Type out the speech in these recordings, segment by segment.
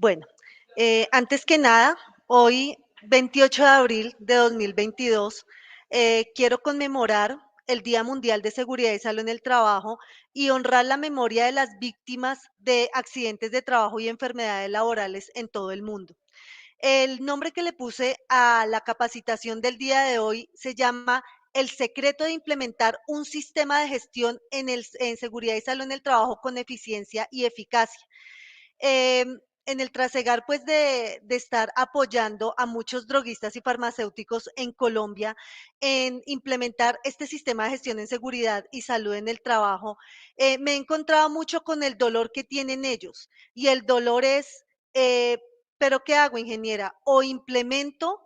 Bueno, antes que nada, hoy, 28 de abril de 2022, quiero conmemorar el Día Mundial de Seguridad y Salud en el Trabajo y honrar la memoria de las víctimas de accidentes de trabajo y enfermedades laborales en todo el mundo. El nombre que le puse a la capacitación del día de hoy se llama El secreto de implementar un sistema de gestión en seguridad y salud en el trabajo con eficiencia y eficacia. En el trasegar, pues, de estar apoyando a muchos droguistas y farmacéuticos en Colombia en implementar este sistema de gestión en seguridad y salud en el trabajo, me he encontrado mucho con el dolor que tienen ellos. Y el dolor es, eh, ¿pero qué hago, ingeniera? O implemento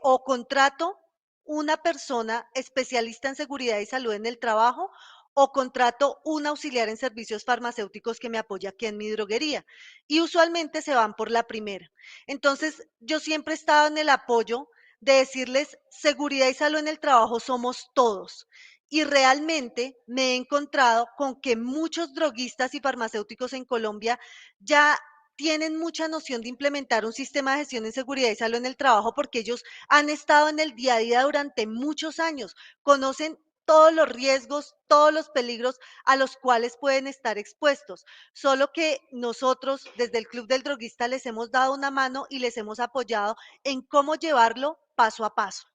o contrato una persona especialista en seguridad y salud en el trabajo o contrato un auxiliar en servicios farmacéuticos que me apoya aquí en mi droguería y usualmente se van por la primera. Entonces, yo siempre he estado en el apoyo de decirles, seguridad y salud en el trabajo somos todos. Y realmente me he encontrado con que muchos droguistas y farmacéuticos en Colombia ya tienen mucha noción de implementar un sistema de gestión en seguridad y salud en el trabajo porque ellos han estado en el día a día durante muchos años, conocen todos los riesgos, todos los peligros a los cuales pueden estar expuestos. Solo que nosotros desde el Club del Droguista les hemos dado una mano y les hemos apoyado en cómo llevarlo paso a paso.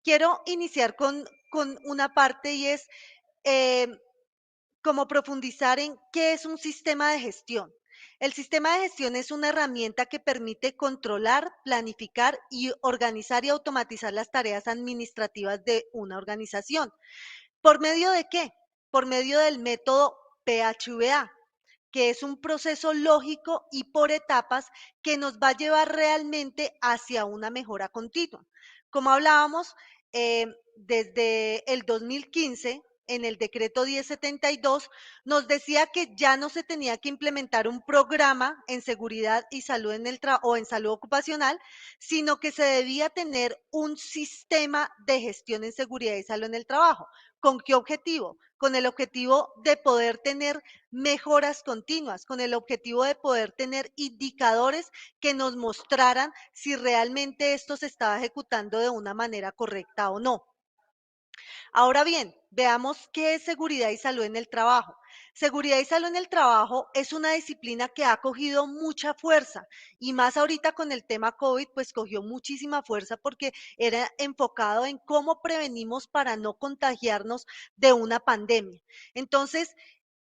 Quiero iniciar con una parte y es eh, como profundizar en qué es un sistema de gestión. El sistema de gestión es una herramienta que permite controlar, planificar y organizar y automatizar las tareas administrativas de una organización. ¿Por medio de qué? Por medio del método PHVA, que es un proceso lógico y por etapas que nos va a llevar realmente hacia una mejora continua. Como hablábamos, desde el 2015, en el decreto 1072, nos decía que ya no se tenía que implementar un programa en seguridad y salud en el o en salud ocupacional, sino que se debía tener un sistema de gestión en seguridad y salud en el trabajo. ¿Con qué objetivo? Con el objetivo de poder tener mejoras continuas, con el objetivo de poder tener indicadores que nos mostraran si realmente esto se estaba ejecutando de una manera correcta o no. Ahora bien, veamos qué es seguridad y salud en el trabajo. Seguridad y salud en el trabajo es una disciplina que ha cogido mucha fuerza y más ahorita con el tema COVID, pues cogió muchísima fuerza porque era enfocado en cómo prevenimos para no contagiarnos de una pandemia. Entonces,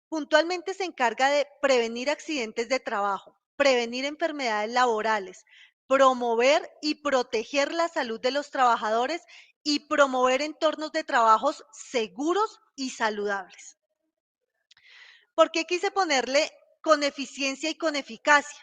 puntualmente se encarga de prevenir accidentes de trabajo, prevenir enfermedades laborales, promover y proteger la salud de los trabajadores y promover entornos de trabajos seguros y saludables. ¿Por qué quise ponerle con eficiencia y con eficacia?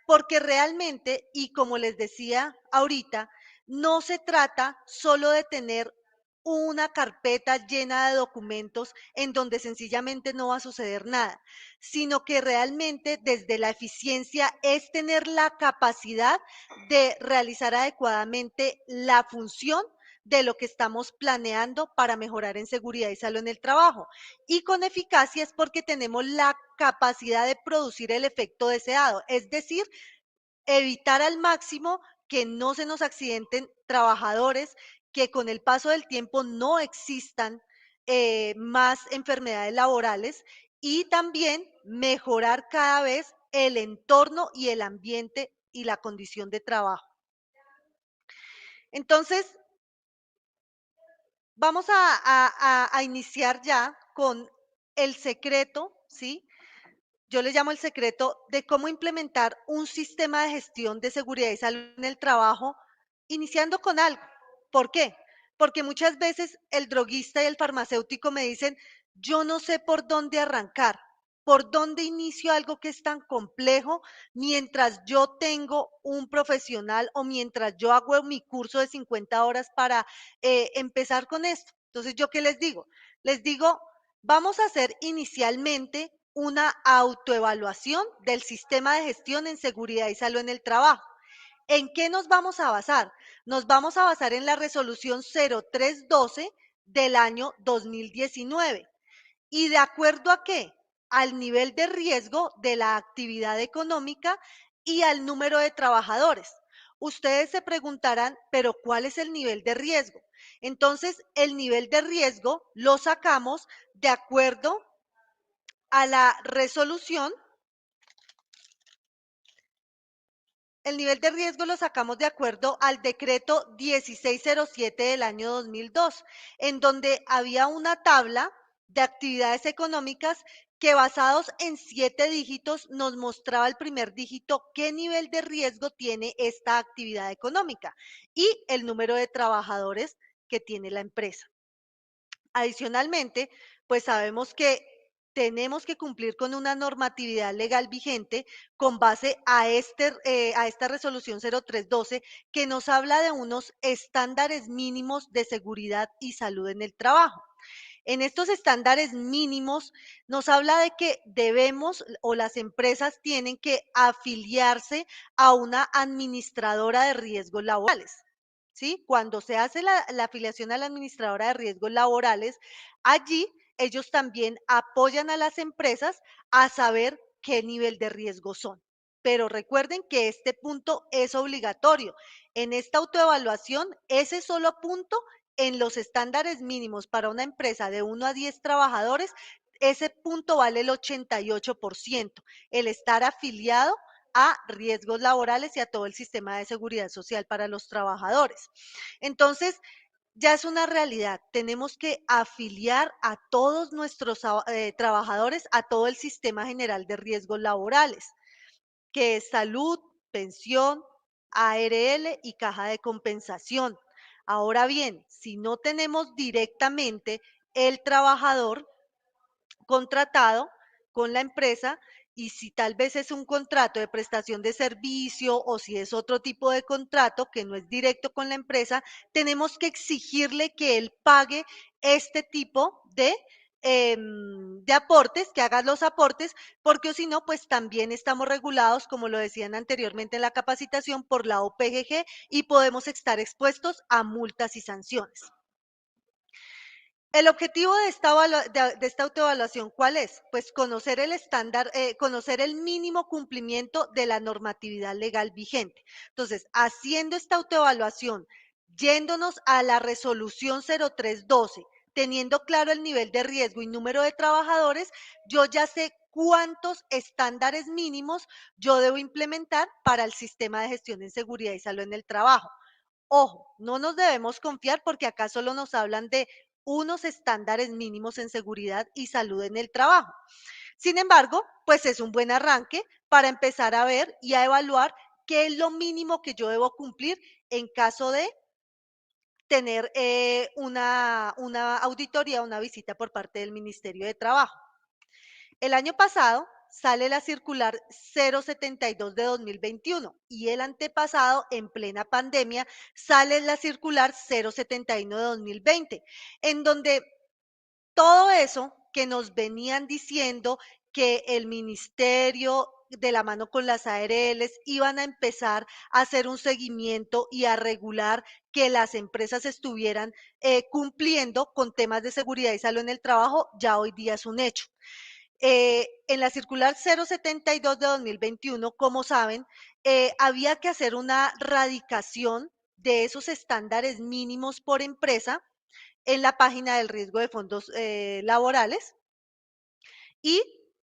Porque realmente, y como les decía ahorita, no se trata solo de tener una carpeta llena de documentos en donde sencillamente no va a suceder nada, sino que realmente desde la eficiencia es tener la capacidad de realizar adecuadamente la función de lo que estamos planeando para mejorar en seguridad y salud en el trabajo. Y con eficacia es porque tenemos la capacidad de producir el efecto deseado, es decir, evitar al máximo que no se nos accidenten trabajadores, que con el paso del tiempo no existan más enfermedades laborales y también mejorar cada vez el entorno y el ambiente y la condición de trabajo. Entonces, vamos a iniciar ya con el secreto, ¿sí? Yo le llamo el secreto de cómo implementar un sistema de gestión de seguridad y salud en el trabajo, iniciando con algo. ¿Por qué? Porque muchas veces el droguista y el farmacéutico me dicen, yo no sé por dónde arrancar, por dónde inicio algo que es tan complejo mientras yo tengo un profesional o mientras yo hago mi curso de 50 horas para empezar con esto. Entonces, ¿yo qué les digo? Les digo, vamos a hacer inicialmente una autoevaluación del sistema de gestión en seguridad y salud en el trabajo. ¿En qué nos vamos a basar? Nos vamos a basar en la resolución 0312 del año 2019. ¿Y de acuerdo a qué? al nivel de riesgo de la actividad económica y al número de trabajadores. Ustedes se preguntarán, pero ¿cuál es el nivel de riesgo? Entonces, el nivel de riesgo lo sacamos de acuerdo a la resolución. El nivel de riesgo lo sacamos de acuerdo al decreto 1607 del año 2002, en donde había una tabla de actividades económicas que basados en 7 dígitos nos mostraba el primer dígito qué nivel de riesgo tiene esta actividad económica y el número de trabajadores que tiene la empresa. Adicionalmente, pues sabemos que tenemos que cumplir con una normatividad legal vigente con base a esta resolución 0312 que nos habla de unos estándares mínimos de seguridad y salud en el trabajo. En estos estándares mínimos nos habla de que debemos o las empresas tienen que afiliarse a una administradora de riesgos laborales. ¿Sí? Cuando se hace la afiliación a la administradora de riesgos laborales, allí ellos también apoyan a las empresas a saber qué nivel de riesgo son. Pero recuerden que este punto es obligatorio. En esta autoevaluación, ese solo punto en los estándares mínimos para una empresa de 1 a 10 trabajadores, ese punto vale el 88%, el estar afiliado a riesgos laborales y a todo el sistema de seguridad social para los trabajadores. Entonces, ya es una realidad. Tenemos que afiliar a todos nuestros trabajadores a todo el sistema general de riesgos laborales, que es salud, pensión, ARL y caja de compensación. Ahora bien, si no tenemos directamente el trabajador contratado con la empresa y si tal vez es un contrato de prestación de servicio o si es otro tipo de contrato que no es directo con la empresa, tenemos que exigirle que él pague este tipo de aportes, que haga los aportes, porque si no, pues también estamos regulados, como lo decían anteriormente en la capacitación, por la OPGG y podemos estar expuestos a multas y sanciones. El objetivo de esta autoevaluación, ¿cuál es? Pues conocer el estándar, conocer el mínimo cumplimiento de la normatividad legal vigente. Entonces, haciendo esta autoevaluación, yéndonos a la resolución 0312, teniendo claro el nivel de riesgo y número de trabajadores, yo ya sé cuántos estándares mínimos yo debo implementar para el sistema de gestión en seguridad y salud en el trabajo. Ojo, no nos debemos confiar porque acá solo nos hablan de unos estándares mínimos en seguridad y salud en el trabajo. Sin embargo, pues es un buen arranque para empezar a ver y a evaluar qué es lo mínimo que yo debo cumplir en caso de tener una auditoría, una visita por parte del Ministerio de Trabajo. El año pasado sale la circular 072 de 2021 y el antepasado, en plena pandemia, sale la circular 071 de 2020, en donde todo eso que nos venían diciendo que el ministerio de la mano con las ARLs iban a empezar a hacer un seguimiento y a regular que las empresas estuvieran cumpliendo con temas de seguridad y salud en el trabajo, ya hoy día es un hecho. En la circular 072 de 2021, como saben, había que hacer una radicación de esos estándares mínimos por empresa en la página del riesgo de fondos laborales y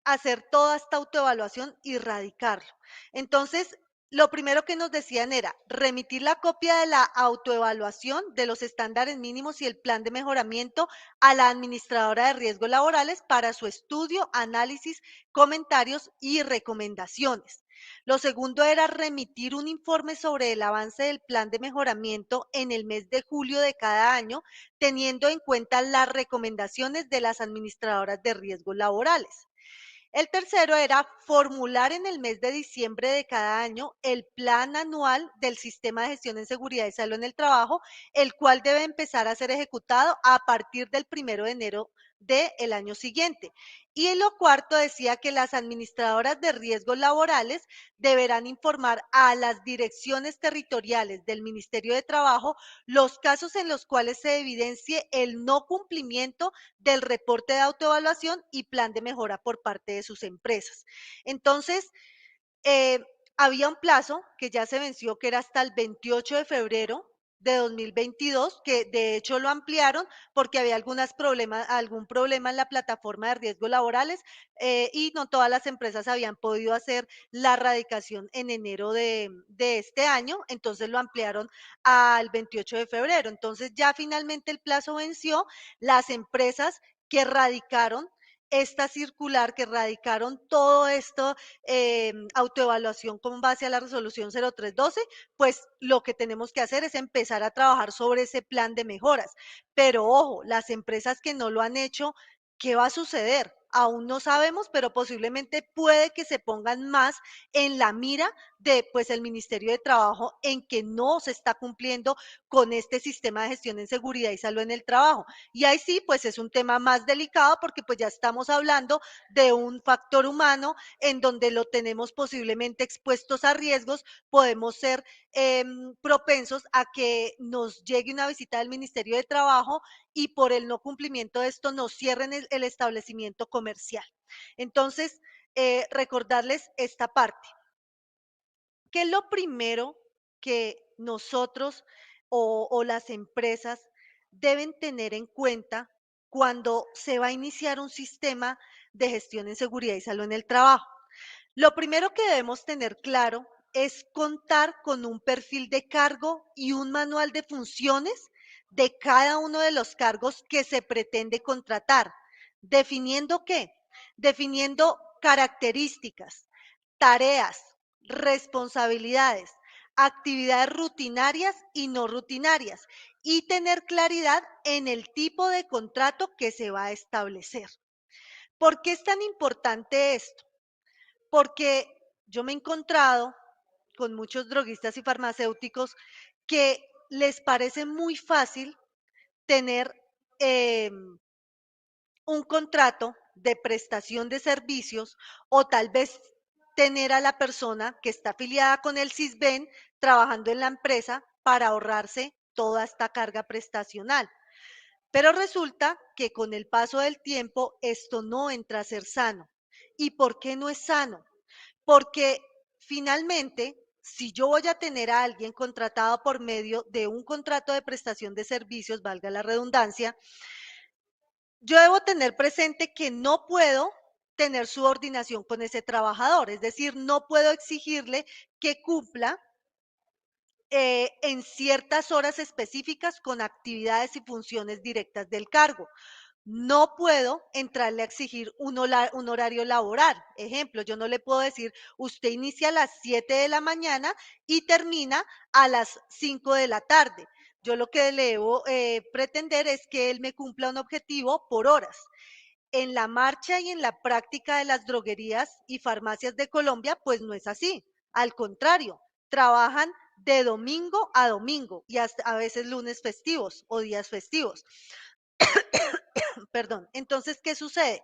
hacer toda esta autoevaluación y radicarlo. Entonces, lo primero que nos decían era remitir la copia de la autoevaluación de los estándares mínimos y el plan de mejoramiento a la administradora de riesgos laborales para su estudio, análisis, comentarios y recomendaciones. Lo segundo era remitir un informe sobre el avance del plan de mejoramiento en el mes de julio de cada año, teniendo en cuenta las recomendaciones de las administradoras de riesgos laborales. El tercero era formular en el mes de diciembre de cada año el plan anual del sistema de gestión en seguridad y salud en el trabajo, el cual debe empezar a ser ejecutado a partir del 1 de enero del año siguiente. Y en lo cuarto decía que las administradoras de riesgos laborales deberán informar a las direcciones territoriales del Ministerio de Trabajo los casos en los cuales se evidencie el no cumplimiento del reporte de autoevaluación y plan de mejora por parte de sus empresas. Entonces, eh, había un plazo que ya se venció, que era hasta el 28 de febrero de 2022, que de hecho lo ampliaron porque había algún problema en la plataforma de riesgos laborales, y no todas las empresas habían podido hacer la radicación en enero de este año, entonces lo ampliaron al 28 de febrero. Entonces ya finalmente el plazo venció, las empresas que radicaron esta circular, que radicaron todo esto, autoevaluación con base a la resolución 0312, pues lo que tenemos que hacer es empezar a trabajar sobre ese plan de mejoras. Pero ojo, las empresas que no lo han hecho, ¿qué va a suceder? Aún no sabemos, pero posiblemente puede que se pongan más en la mira de pues el Ministerio de Trabajo en que no se está cumpliendo con este sistema de gestión en seguridad y salud en el trabajo. Y ahí sí, pues es un tema más delicado porque pues ya estamos hablando de un factor humano en donde lo tenemos posiblemente expuestos a riesgos, podemos ser propensos a que nos llegue una visita del Ministerio de Trabajo y por el no cumplimiento de esto nos cierren el establecimiento comercial. Entonces, recordarles esta parte. ¿Qué es lo primero que nosotros o las empresas deben tener en cuenta cuando se va a iniciar un sistema de gestión en seguridad y salud en el trabajo? Lo primero que debemos tener claro es contar con un perfil de cargo y un manual de funciones de cada uno de los cargos que se pretende contratar. ¿Definiendo qué? Definiendo características, tareas, responsabilidades, actividades rutinarias y no rutinarias, y tener claridad en el tipo de contrato que se va a establecer. ¿Por qué es tan importante esto? Porque yo me he encontrado con muchos droguistas y farmacéuticos que les parece muy fácil tener un contrato de prestación de servicios, o tal vez tener a la persona que está afiliada con el CISBEN trabajando en la empresa para ahorrarse toda esta carga prestacional. Pero resulta que con el paso del tiempo esto no entra a ser sano. ¿Y por qué no es sano? Porque finalmente, si yo voy a tener a alguien contratado por medio de un contrato de prestación de servicios, valga la redundancia, yo debo tener presente que no puedo tener subordinación con ese trabajador, es decir, no puedo exigirle que cumpla en ciertas horas específicas con actividades y funciones directas del cargo. No puedo entrarle a exigir un horario laboral. Ejemplo, yo no le puedo decir, usted inicia a las 7 de la mañana y termina a las 5 de la tarde. Yo lo que le debo pretender es que él me cumpla un objetivo por horas. En la marcha y en la práctica de las droguerías y farmacias de Colombia, pues no es así. Al contrario, trabajan de domingo a domingo y hasta a veces lunes festivos o días festivos. Perdón. Entonces, ¿qué sucede?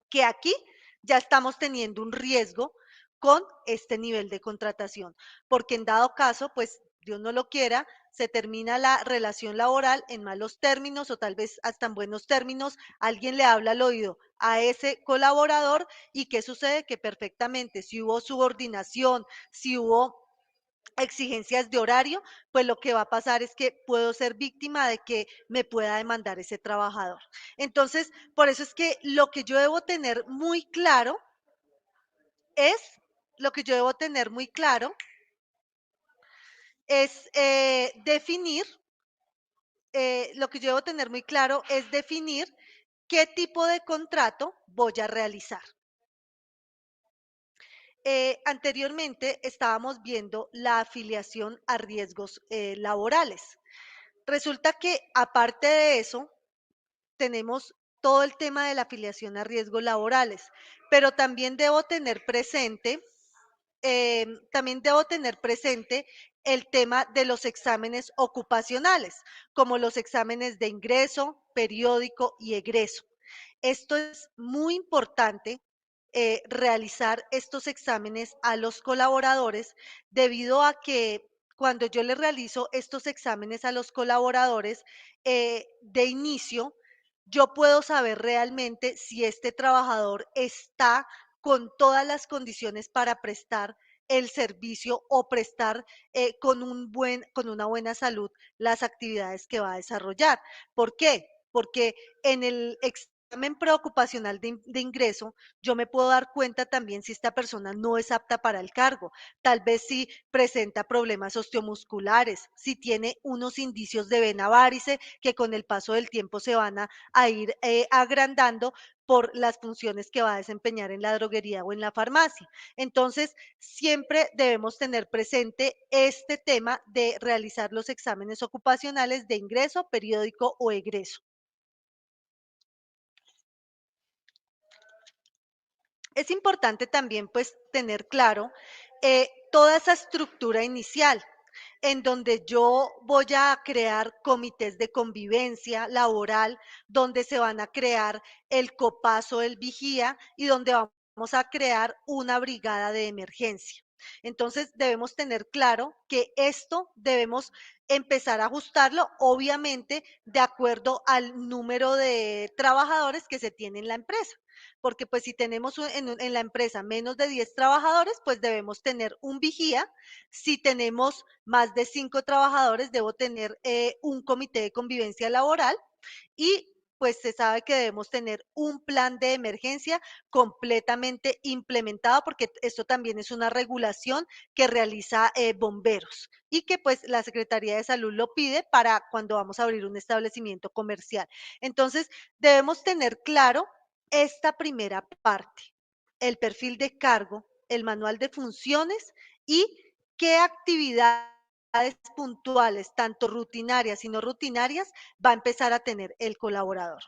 Que aquí ya estamos teniendo un riesgo con este nivel de contratación, porque en dado caso, pues Dios no lo quiera, se termina la relación laboral en malos términos o tal vez hasta en buenos términos, alguien le habla al oído a ese colaborador y ¿qué sucede? Que perfectamente, si hubo subordinación, si hubo exigencias de horario, pues lo que va a pasar es que puedo ser víctima de que me pueda demandar ese trabajador. Entonces, por eso es que lo que yo debo tener muy claro es, lo que yo debo tener muy claro es lo que yo debo tener muy claro es definir qué tipo de contrato voy a realizar. Anteriormente estábamos viendo la afiliación a riesgos laborales. Resulta que aparte de eso, tenemos todo el tema de la afiliación a riesgos laborales, pero también debo tener presente el tema de los exámenes ocupacionales, como los exámenes de ingreso, periódico y egreso. Esto es muy importante, realizar estos exámenes a los colaboradores, debido a que cuando yo le realizo estos exámenes a los colaboradores, de inicio, yo puedo saber realmente si este trabajador está con todas las condiciones para prestar el servicio o prestar, con una buena salud las actividades que va a desarrollar. ¿Por qué? Porque en el examen preocupacional de ingreso, yo me puedo dar cuenta también si esta persona no es apta para el cargo, tal vez si presenta problemas osteomusculares, si tiene unos indicios de vena várice que con el paso del tiempo se van a ir, agrandando por las funciones que va a desempeñar en la droguería o en la farmacia. Entonces, siempre debemos tener presente este tema de realizar los exámenes ocupacionales de ingreso, periódico o egreso. Es importante también, pues, tener claro, toda esa estructura inicial, en donde yo voy a crear comités de convivencia laboral, donde se van a crear el copazo del vigía y donde vamos a crear una brigada de emergencia. Entonces, debemos tener claro que esto debemos empezar a ajustarlo, obviamente, de acuerdo al número de trabajadores que se tiene en la empresa, porque pues si tenemos en la empresa menos de 10 trabajadores, pues debemos tener un vigía. Si tenemos más de 5 trabajadores, debo tener, un comité de convivencia laboral y pues se sabe que debemos tener un plan de emergencia completamente implementado, porque esto también es una regulación que realiza, bomberos y que pues la Secretaría de Salud lo pide para cuando vamos a abrir un establecimiento comercial. Entonces, debemos tener claro esta primera parte, el perfil de cargo, el manual de funciones y qué actividades puntuales, tanto rutinarias y no rutinarias, va a empezar a tener el colaborador.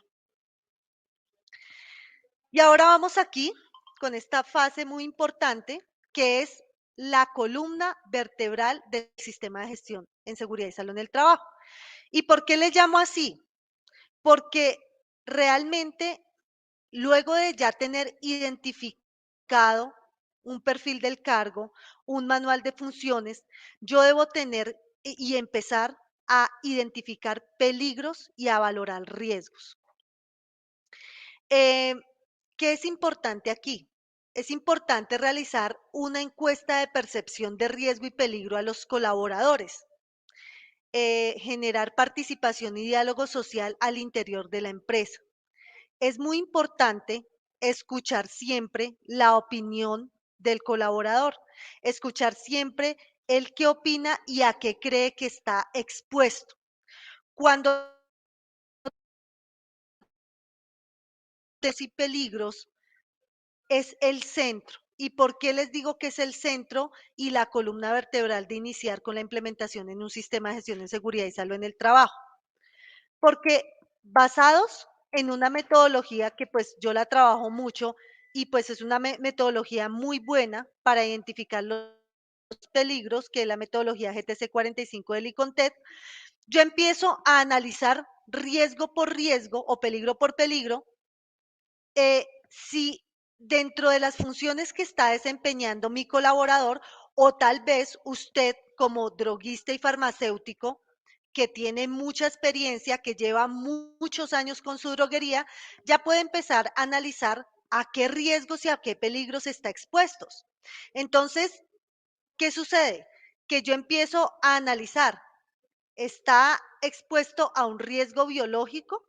Y ahora vamos aquí con esta fase muy importante, que es la columna vertebral del sistema de gestión en seguridad y salud en el trabajo. ¿Y por qué le llamo así? Porque realmente, luego de ya tener identificado un perfil del cargo, un manual de funciones, yo debo tener y empezar a identificar peligros y a valorar riesgos. Eh, ¿Qué es importante aquí? Es importante realizar una encuesta de percepción de riesgo y peligro a los colaboradores, generar participación y diálogo social al interior de la empresa. Es muy importante escuchar siempre la opinión del colaborador, escuchar siempre el qué opina y a qué cree que está expuesto. Cuando y peligros es el centro. ¿Y por qué les digo que es el centro y la columna vertebral de iniciar con la implementación en un sistema de gestión de seguridad y salud en el trabajo? Porque basados en una metodología que pues yo la trabajo mucho y pues es una metodología muy buena para identificar los peligros, que es la metodología GTC 45 del ICONTET, yo empiezo a analizar riesgo por riesgo o peligro por peligro, si dentro de las funciones que está desempeñando mi colaborador o tal vez usted como droguista y farmacéutico que tiene mucha experiencia, que lleva muchos años con su droguería, ya puede empezar a analizar a qué riesgos y a qué peligros está expuestos. Entonces, ¿qué sucede? Que yo empiezo a analizar, ¿está expuesto a un riesgo biológico?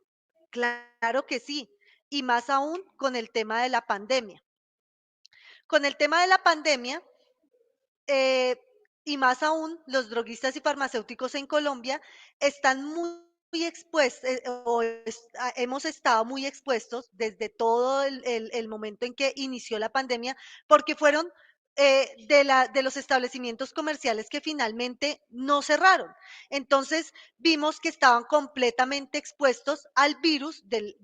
Claro que sí, y más aún con el tema de la pandemia. Con el tema de la pandemia, eh, y más aún los droguistas y farmacéuticos en Colombia están muy expuestos, hemos estado muy expuestos desde todo el momento en que inició la pandemia, porque fueron, de los establecimientos comerciales que finalmente no cerraron. Entonces vimos que estaban completamente expuestos al virus del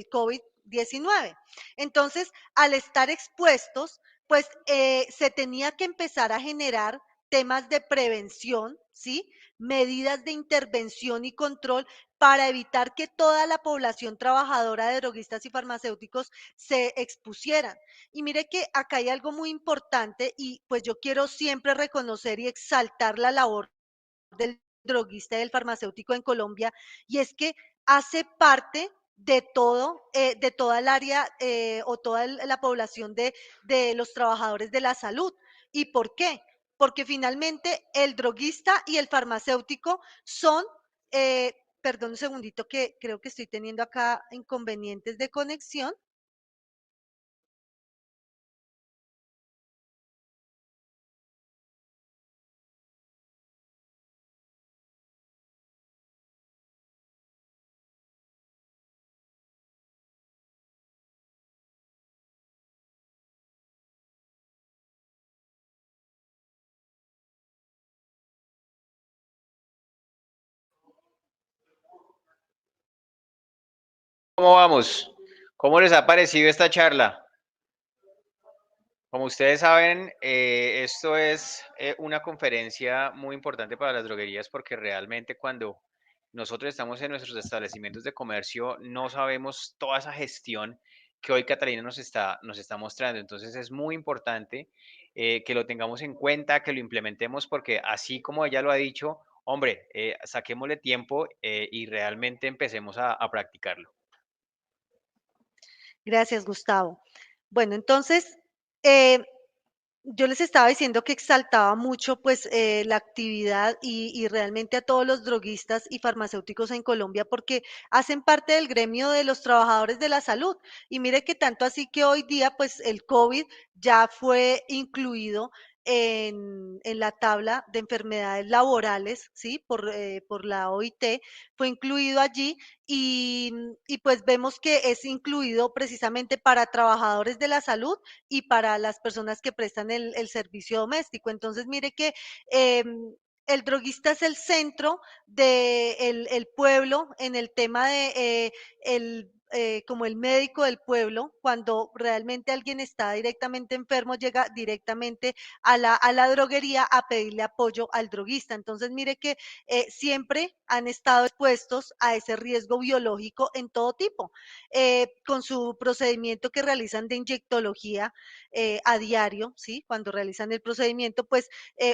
COVID-19. Entonces, al estar expuestos, pues se tenía que empezar a generar temas de prevención, ¿sí? Medidas de intervención y control para evitar que toda la población trabajadora de droguistas y farmacéuticos se expusieran. Y mire que acá hay algo muy importante y pues yo quiero siempre reconocer y exaltar la labor del droguista y del farmacéutico en Colombia, y es que hace parte de todo, de toda el área o toda la población de los trabajadores de la salud. ¿Y por qué? Porque finalmente el droguista y el farmacéutico son, perdón un segundito que creo que estoy teniendo acá inconvenientes de conexión. ¿Cómo vamos? ¿Cómo les ha parecido esta charla? Como ustedes saben, esto es una conferencia muy importante para las droguerías porque realmente cuando nosotros estamos en nuestros establecimientos de comercio no sabemos toda esa gestión que hoy Catalina nos está mostrando. Entonces es muy importante que lo tengamos en cuenta, que lo implementemos porque así como ella lo ha dicho, hombre, saquémosle tiempo y realmente empecemos a practicarlo. Gracias, Gustavo. Bueno, entonces, eh, yo les estaba diciendo que exaltaba mucho pues la actividad y realmente a todos los droguistas y farmacéuticos en Colombia porque hacen parte del gremio de los trabajadores de la salud. Y mire que tanto así que hoy día pues el COVID ya fue incluido en la tabla de enfermedades laborales, ¿sí? Por la OIT, fue incluido allí y pues vemos que es incluido precisamente para trabajadores de la salud y para las personas que prestan el servicio doméstico. Entonces, mire que eh, el droguista es el centro del el pueblo en el tema de como el médico del pueblo, cuando realmente alguien está directamente enfermo, llega directamente a la droguería a pedirle apoyo al droguista. Entonces, mire que siempre han estado expuestos a ese riesgo biológico en todo tipo, con su procedimiento que realizan de inyectología a diario, ¿sí? Cuando realizan el procedimiento, pues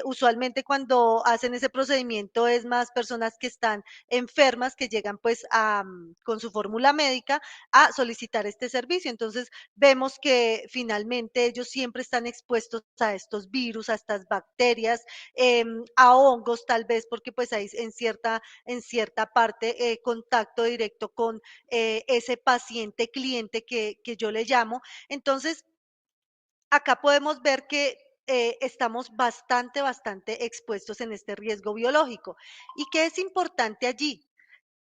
usualmente cuando hacen ese procedimiento es más personas que están enfermas que llegan pues con su fórmula médica a solicitar este servicio. Entonces vemos que finalmente ellos siempre están expuestos a estos virus, a estas bacterias, a hongos tal vez porque pues hay en cierta parte contacto directo con ese paciente cliente que yo le llamo. Entonces, acá podemos ver que estamos bastante expuestos en este riesgo biológico. ¿Y qué es importante allí?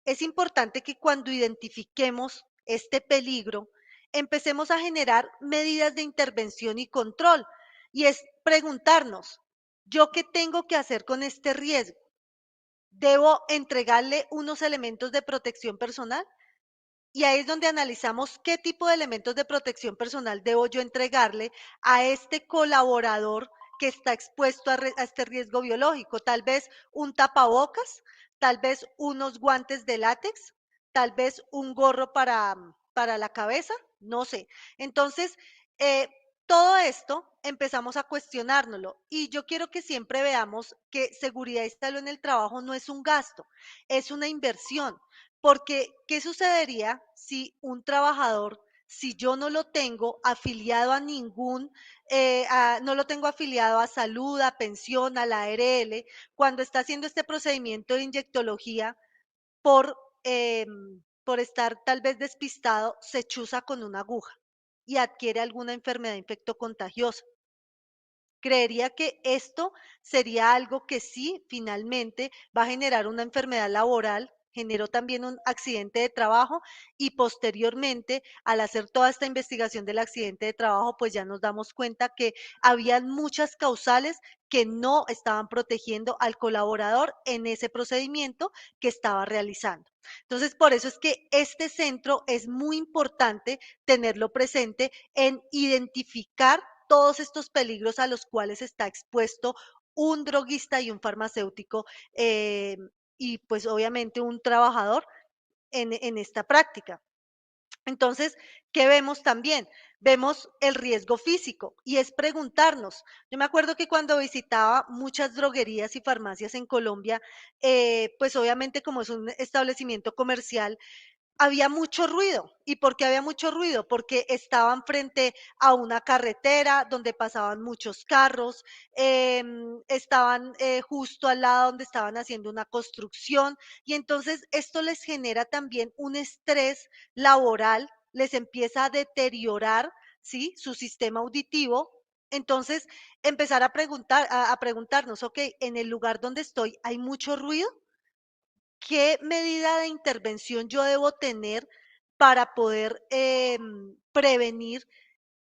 Es importante que cuando identifiquemos este peligro, empecemos a generar medidas de intervención y control. Y es preguntarnos, ¿yo qué tengo que hacer con este riesgo? ¿Debo entregarle unos elementos de protección personal? Y ahí es donde analizamos qué tipo de elementos de protección personal debo yo entregarle a este colaborador que está expuesto a este riesgo biológico. Tal vez un tapabocas, tal vez unos guantes de látex, tal vez un gorro para la cabeza, no sé. Entonces, eh, todo esto empezamos a cuestionárnoslo y yo quiero que siempre veamos que seguridad y salud en el trabajo no es un gasto, es una inversión. Porque, ¿qué sucedería si un trabajador, si yo no lo tengo afiliado a ningún, no lo tengo afiliado a salud, a pensión, a la ARL, cuando está haciendo este procedimiento de inyectología por, por estar tal vez despistado, se chuza con una aguja y adquiere alguna enfermedad infectocontagiosa? Creería que esto sería algo que sí, finalmente va a generar una enfermedad laboral, generó también un accidente de trabajo y posteriormente, al hacer toda esta investigación del accidente de trabajo, pues ya nos damos cuenta que habían muchas causales que no estaban protegiendo al colaborador en ese procedimiento que estaba realizando. Entonces, por eso es que este centro es muy importante tenerlo presente en identificar todos estos peligros a los cuales está expuesto un droguista y un farmacéutico, y pues obviamente un trabajador en esta práctica. Entonces, ¿qué vemos también? Vemos el riesgo físico y es preguntarnos. Yo me acuerdo que cuando visitaba muchas droguerías y farmacias en Colombia, pues obviamente como es un establecimiento comercial, había mucho ruido. ¿Y por qué había mucho ruido? Porque estaban frente a una carretera donde pasaban muchos carros, estaban justo al lado donde estaban haciendo una construcción y entonces esto les genera también un estrés laboral, les empieza a deteriorar, ¿sí? Su sistema auditivo. Entonces, empezar a preguntar, a preguntarnos, ok, en el lugar donde estoy, ¿hay mucho ruido? ¿Qué medida de intervención yo debo tener para poder prevenir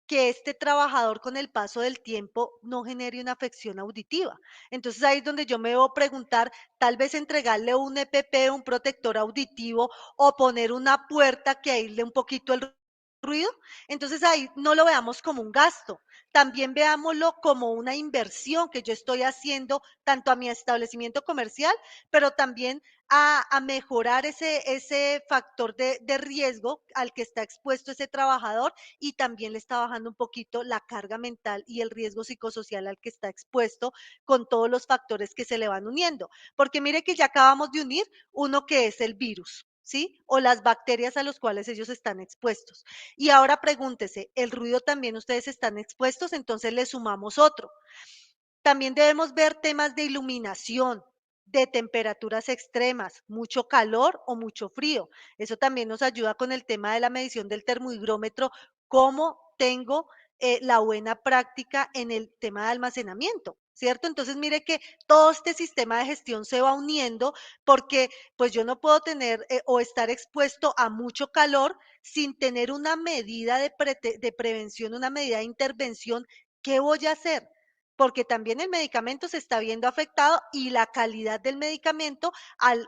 que este trabajador con el paso del tiempo no genere una afección auditiva? Entonces ahí es donde yo me debo preguntar, tal vez entregarle un EPP, un protector auditivo o poner una puerta que aísle un poquito el ruido. Entonces ahí no lo veamos como un gasto, también veámoslo como una inversión que yo estoy haciendo tanto a mi establecimiento comercial, pero también a mejorar ese factor de riesgo al que está expuesto ese trabajador y también le está bajando un poquito la carga mental y el riesgo psicosocial al que está expuesto con todos los factores que se le van uniendo. Porque mire que ya acabamos de unir uno que es el virus, ¿sí? O las bacterias a los cuales ellos están expuestos. Y ahora pregúntese, ¿el ruido también ustedes están expuestos? Entonces le sumamos otro. También debemos ver temas de iluminación, de temperaturas extremas, mucho calor o mucho frío. Eso también nos ayuda con el tema de la medición del termohigrómetro, cómo tengo la buena práctica en el tema de almacenamiento, ¿cierto? Entonces, mire que todo este sistema de gestión se va uniendo porque pues yo no puedo tener o estar expuesto a mucho calor sin tener una medida de prevención, una medida de intervención. ¿Qué voy a hacer? Porque también el medicamento se está viendo afectado y la calidad del medicamento al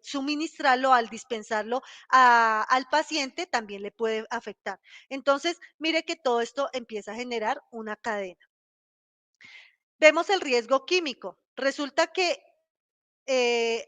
suministrarlo, al dispensarlo al paciente, también le puede afectar. Entonces, mire que todo esto empieza a generar una cadena. Vemos el riesgo químico. Resulta que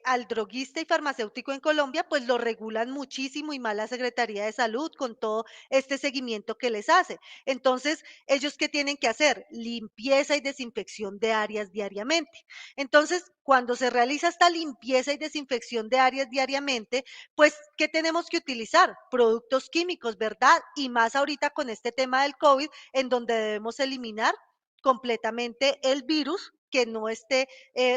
al droguista y farmacéutico en Colombia, pues lo regulan muchísimo y más la Secretaría de Salud con todo este seguimiento que les hace. Entonces, ¿ellos qué tienen que hacer? Limpieza y desinfección de áreas diariamente. Entonces, cuando se realiza esta limpieza y desinfección de áreas diariamente, pues, ¿qué tenemos que utilizar? Productos químicos, ¿verdad? Y más ahorita con este tema del COVID, en donde debemos eliminar completamente el virus que no esté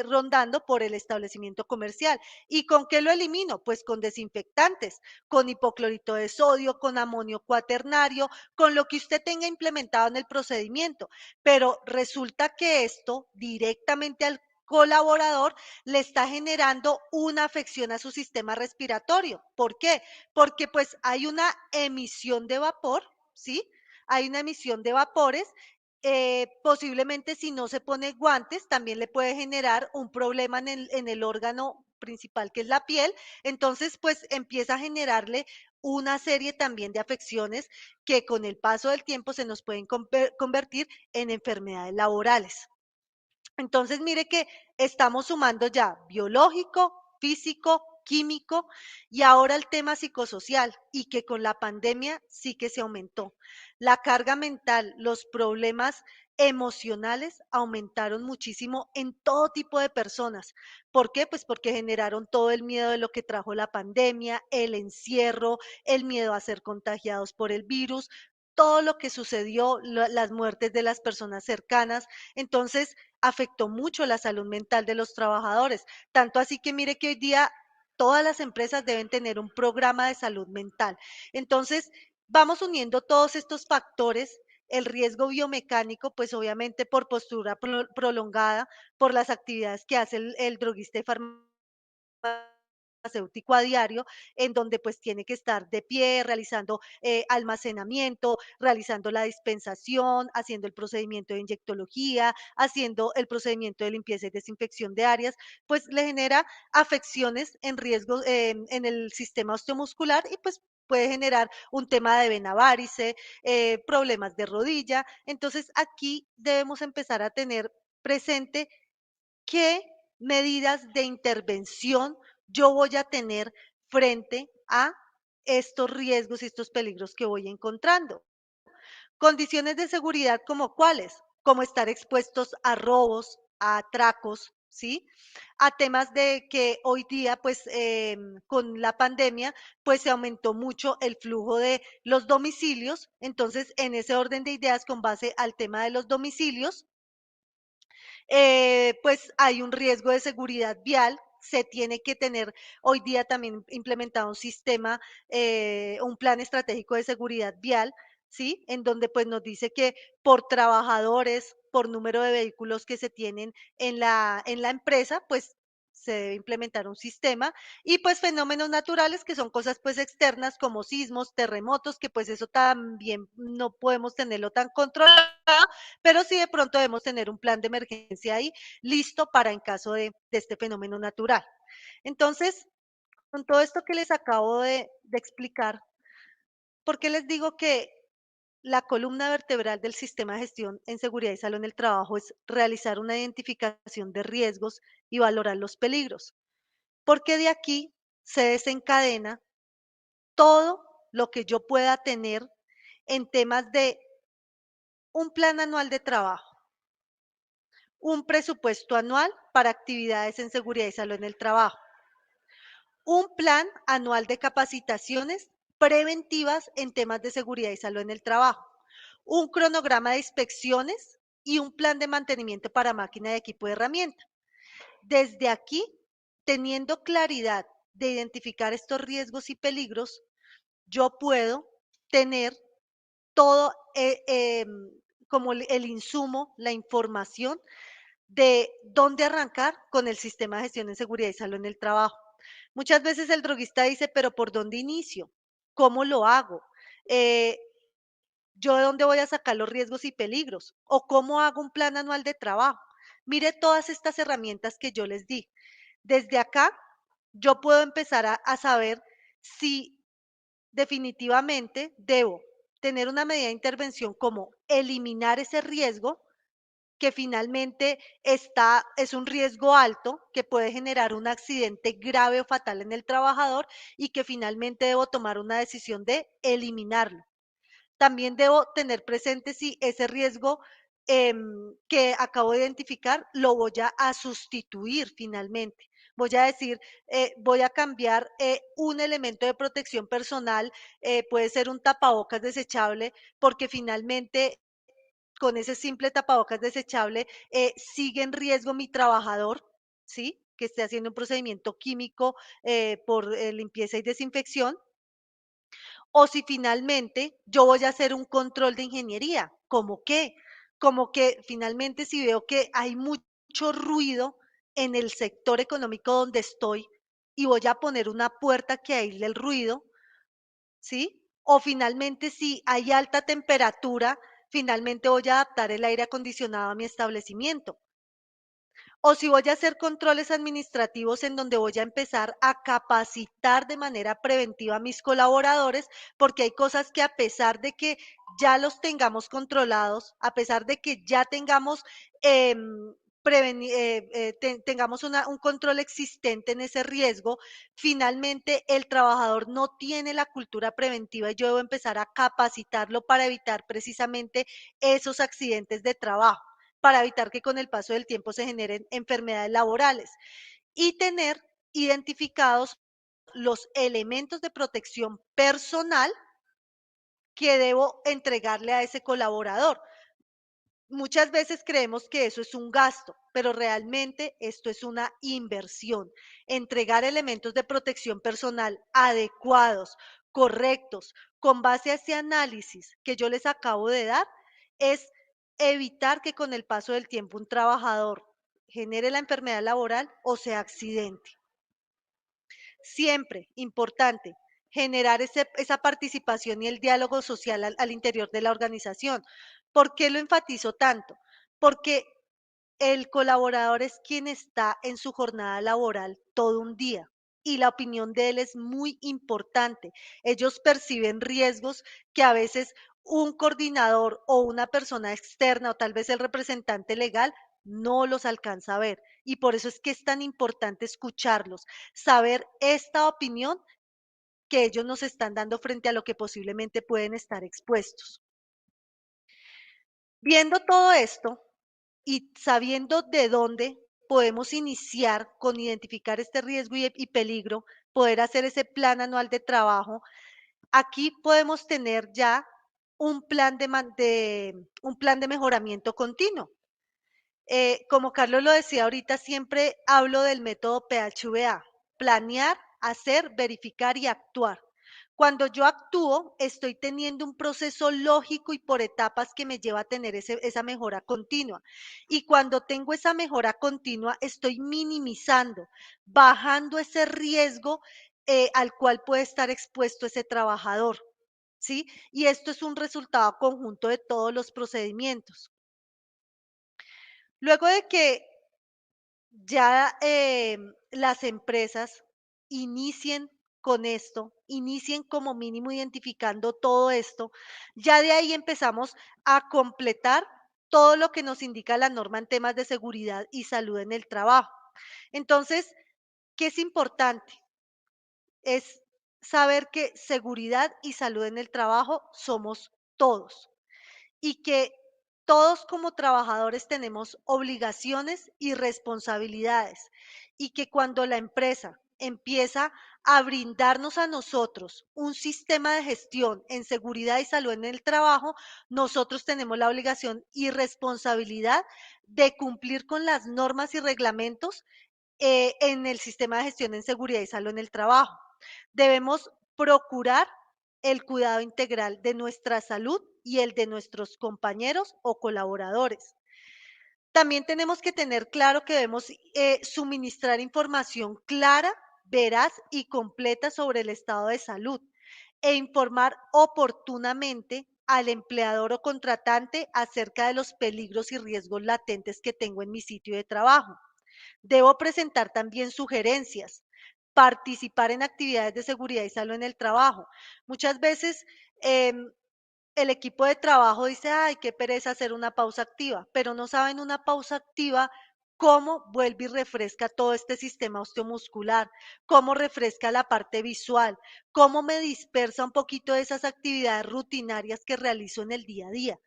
rondando por el establecimiento comercial. ¿Y con qué lo elimino? Pues con desinfectantes, con hipoclorito de sodio, con amonio cuaternario, con lo que usted tenga implementado en el procedimiento. Pero resulta que esto directamente al colaborador le está generando una afección a su sistema respiratorio. ¿Por qué? Porque pues hay una emisión de vapor, ¿sí? Hay una emisión de vapores, posiblemente si no se pone guantes también le puede generar un problema en el órgano principal que es la piel, entonces pues empieza a generarle una serie también de afecciones que con el paso del tiempo se nos pueden convertir en enfermedades laborales. Entonces, mire que estamos sumando ya biológico, físico, químico y ahora el tema psicosocial y que con la pandemia sí que se aumentó. La carga mental, los problemas emocionales aumentaron muchísimo en todo tipo de personas. ¿Por qué? Pues porque generaron todo el miedo de lo que trajo la pandemia, el encierro, el miedo a ser contagiados por el virus, todo lo que sucedió, las muertes de las personas cercanas. Entonces, afectó mucho la salud mental de los trabajadores. Tanto así que mire que hoy día todas las empresas deben tener un programa de salud mental. Entonces, vamos uniendo todos estos factores, el riesgo biomecánico, pues obviamente por postura prolongada, por las actividades que hace el droguista y farmacéutico farmacéutico a diario, en donde pues tiene que estar de pie, realizando almacenamiento, realizando la dispensación, haciendo el procedimiento de inyectología, haciendo el procedimiento de limpieza y desinfección de áreas, pues le genera afecciones en riesgo en el sistema osteomuscular y pues puede generar un tema de vena varice, problemas de rodilla. Entonces aquí debemos empezar a tener presente qué medidas de intervención yo voy a tener frente a estos riesgos y estos peligros que voy encontrando. Condiciones de seguridad como cuáles, como estar expuestos a robos, a atracos, ¿sí? A temas de que hoy día, pues con la pandemia, pues se aumentó mucho el flujo de los domicilios. Entonces, en ese orden de ideas, con base al tema de los domicilios, pues hay un riesgo de seguridad vial. Se tiene que tener hoy día también implementado un sistema, un plan estratégico de seguridad vial, ¿sí? En donde pues nos dice que por trabajadores, por número de vehículos que se tienen en la empresa, pues se debe implementar un sistema y pues fenómenos naturales que son cosas pues externas como sismos, terremotos, que pues eso también no podemos tenerlo tan controlado, pero sí de pronto debemos tener un plan de emergencia ahí listo para en caso de este fenómeno natural. Entonces, con todo esto que les acabo de explicar, ¿por qué les digo que la columna vertebral del sistema de gestión en seguridad y salud en el trabajo es realizar una identificación de riesgos y valorar los peligros? Porque de aquí se desencadena todo lo que yo pueda tener en temas de un plan anual de trabajo, un presupuesto anual para actividades en seguridad y salud en el trabajo, un plan anual de capacitaciones preventivas en temas de seguridad y salud en el trabajo, un cronograma de inspecciones y un plan de mantenimiento para máquina y equipo de herramienta. Desde aquí, teniendo claridad de identificar estos riesgos y peligros, yo puedo tener todo como el insumo, la información de dónde arrancar con el sistema de gestión en seguridad y salud en el trabajo. Muchas veces el droguista dice, pero ¿por dónde inicio? ¿Cómo lo hago? Eh, ¿Yo de dónde voy a sacar los riesgos y peligros? ¿O cómo hago un plan anual de trabajo? Mire todas estas herramientas que yo les di. Desde acá, yo puedo empezar a saber si definitivamente debo tener una medida de intervención como eliminar ese riesgo que finalmente es un riesgo alto que puede generar un accidente grave o fatal en el trabajador y que finalmente debo tomar una decisión de eliminarlo. También debo tener presente si ese riesgo que acabo de identificar lo voy a sustituir finalmente. Voy a decir, voy a cambiar un elemento de protección personal, puede ser un tapabocas desechable, porque finalmente con ese simple tapabocas desechable sigue en riesgo mi trabajador, ¿sí? Que esté haciendo un procedimiento químico por limpieza y desinfección, o si finalmente yo voy a hacer un control de ingeniería, ¿cómo qué? Como que finalmente si veo que hay mucho ruido en el sector económico donde estoy y voy a poner una puerta que aísle el ruido, ¿sí? O finalmente si hay alta temperatura, finalmente voy a adaptar el aire acondicionado a mi establecimiento. O si voy a hacer controles administrativos en donde voy a empezar a capacitar de manera preventiva a mis colaboradores, porque hay cosas que a pesar de que ya los tengamos controlados, a pesar de que ya tengamos tengamos un control existente en ese riesgo, finalmente el trabajador no tiene la cultura preventiva y yo debo empezar a capacitarlo para evitar precisamente esos accidentes de trabajo, para evitar que con el paso del tiempo se generen enfermedades laborales y tener identificados los elementos de protección personal que debo entregarle a ese colaborador. Muchas veces creemos que eso es un gasto, pero realmente esto es una inversión. Entregar elementos de protección personal adecuados, correctos, con base a ese análisis que yo les acabo de dar, es evitar que con el paso del tiempo un trabajador genere la enfermedad laboral o sea accidente. Siempre importante generar esa participación y el diálogo social al interior de la organización. ¿Por qué lo enfatizo tanto? Porque el colaborador es quien está en su jornada laboral todo un día y la opinión de él es muy importante. Ellos perciben riesgos que a veces un coordinador o una persona externa o tal vez el representante legal no los alcanza a ver. Y por eso es que es tan importante escucharlos, saber esta opinión que ellos nos están dando frente a lo que posiblemente pueden estar expuestos. Viendo todo esto y sabiendo de dónde podemos iniciar con identificar este riesgo y peligro, poder hacer ese plan anual de trabajo, aquí podemos tener ya un plan de mejoramiento continuo. Como Carlos lo decía ahorita, siempre hablo del método PHVA, planear, hacer, verificar y actuar. Cuando yo actúo, estoy teniendo un proceso lógico y por etapas que me lleva a tener esa mejora continua. Y cuando tengo esa mejora continua, estoy minimizando, bajando ese riesgo al cual puede estar expuesto ese trabajador. ¿Sí? Y esto es un resultado conjunto de todos los procedimientos. Luego de que ya las empresas inicien con esto, inicien como mínimo identificando todo esto, ya de ahí empezamos a completar todo lo que nos indica la norma en temas de seguridad y salud en el trabajo. Entonces, ¿qué es importante? Es saber que seguridad y salud en el trabajo somos todos y que todos como trabajadores tenemos obligaciones y responsabilidades y que cuando la empresa empieza a brindarnos a nosotros un sistema de gestión en seguridad y salud en el trabajo, nosotros tenemos la obligación y responsabilidad de cumplir con las normas y reglamentos en el sistema de gestión en seguridad y salud en el trabajo. Debemos procurar el cuidado integral de nuestra salud y el de nuestros compañeros o colaboradores. También tenemos que tener claro que debemos suministrar información clara, veraz y completa sobre el estado de salud e informar oportunamente al empleador o contratante acerca de los peligros y riesgos latentes que tengo en mi sitio de trabajo. Debo presentar también sugerencias, participar en actividades de seguridad y salud en el trabajo. Muchas veces el equipo de trabajo dice, ay, qué pereza hacer una pausa activa, pero no saben una pausa activa cómo vuelve y refresca todo este sistema osteomuscular, cómo refresca la parte visual, cómo me dispersa un poquito de esas actividades rutinarias que realizo en el día a día.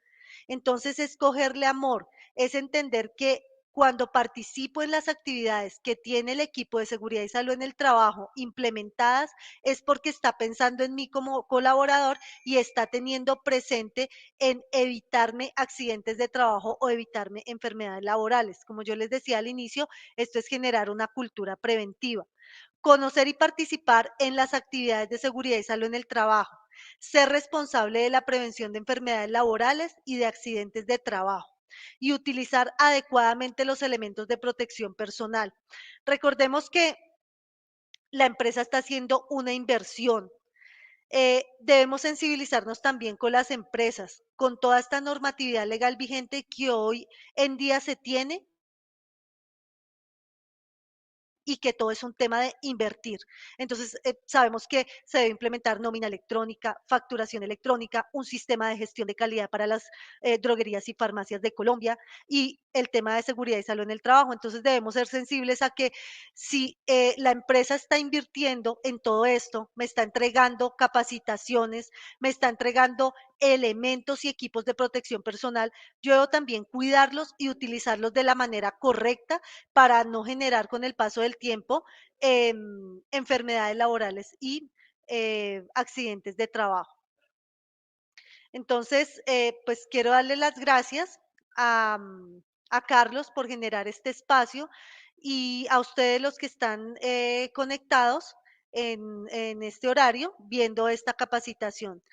Entonces, es cogerle amor, es entender que cuando participo en las actividades que tiene el equipo de seguridad y salud en el trabajo implementadas, es porque está pensando en mí como colaborador y está teniendo presente en evitarme accidentes de trabajo o evitarme enfermedades laborales. Como yo les decía al inicio, esto es generar una cultura preventiva. Conocer y participar en las actividades de seguridad y salud en el trabajo. Ser responsable de la prevención de enfermedades laborales y de accidentes de trabajo y utilizar adecuadamente los elementos de protección personal. Recordemos que la empresa está haciendo una inversión. Debemos sensibilizarnos también con las empresas, con toda esta normatividad legal vigente que hoy en día se tiene y que todo es un tema de invertir. Entonces, sabemos que se debe implementar nómina electrónica, facturación electrónica, un sistema de gestión de calidad para las droguerías y farmacias de Colombia y el tema de seguridad y salud en el trabajo. Entonces, debemos ser sensibles a que si la empresa está invirtiendo en todo esto, me está entregando capacitaciones, me está entregando elementos y equipos de protección personal, yo debo también cuidarlos y utilizarlos de la manera correcta para no generar con el paso del tiempo enfermedades laborales y accidentes de trabajo. Entonces, pues quiero darle las gracias a Carlos por generar este espacio y a ustedes los que están conectados en este horario viendo esta capacitación.